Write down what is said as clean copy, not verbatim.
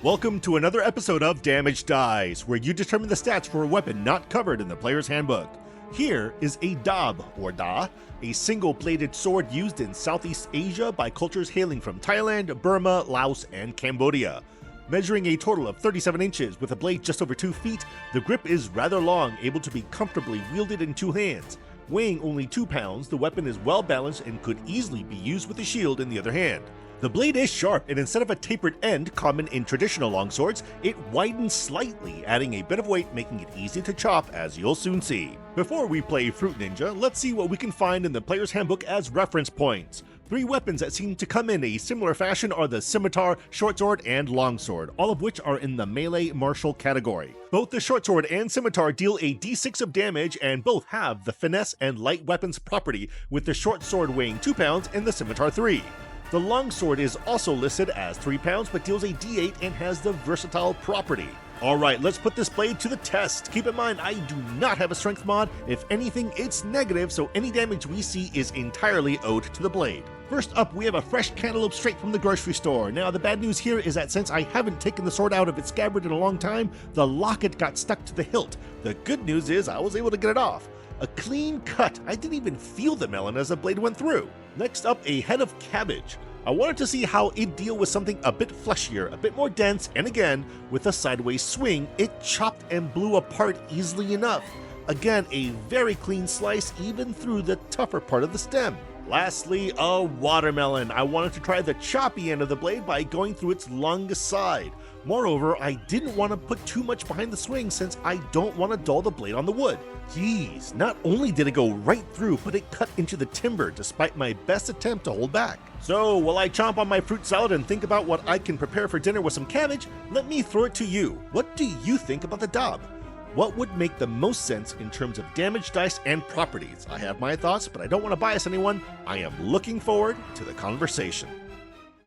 Welcome to another episode of Damage Dice, where you determine the stats for a weapon not covered in the player's handbook. Here is a Daab, or Da, a single-bladed sword used in Southeast Asia by cultures hailing from Thailand, Burma, Laos, and Cambodia. Measuring a total of 37 inches with a blade just over 2 feet, the grip is rather long, able to be comfortably wielded in two hands. Weighing only 2 pounds, the weapon is well balanced and could easily be used with a shield in the other hand. The blade is sharp, and instead of a tapered end common in traditional longswords, it widens slightly, adding a bit of weight, making it easy to chop, as you'll soon see. Before we play Fruit Ninja, let's see what we can find in the player's handbook as reference points. 3 weapons that seem to come in a similar fashion are the scimitar, short sword, and longsword, all of which are in the melee martial category. Both the short sword and scimitar deal a d6 of damage, and both have the finesse and light weapons property, with the short sword weighing 2 pounds and the scimitar 3. The longsword is also listed as 3 pounds but deals a d8 and has the versatile property. Alright, let's put this blade to the test. Keep in mind, I do not have a strength mod. If anything, it's negative, so any damage we see is entirely owed to the blade. First up, we have a fresh cantaloupe straight from the grocery store. Now, the bad news here is that since I haven't taken the sword out of its scabbard in a long time, the locket got stuck to the hilt. The good news is I was able to get it off. A clean cut. I didn't even feel the melon as the blade went through. Next up, a head of cabbage. I wanted to see how it'd deal with something a bit fleshier, a bit more dense, and again, with a sideways swing, it chopped and blew apart easily enough. Again, a very clean slice even through the tougher part of the stem. Lastly, a watermelon. I wanted to try the choppy end of the blade by going through its longest side. Moreover, I didn't want to put too much behind the swing since I don't want to dull the blade on the wood. Geez, not only did it go right through, but it cut into the timber despite my best attempt to hold back. So, while I chomp on my fruit salad and think about what I can prepare for dinner with some cabbage, let me throw it to you. What do you think about the Daab? What would make the most sense in terms of damage dice and properties? I have my thoughts, but I don't want to bias anyone. I am looking forward to the conversation.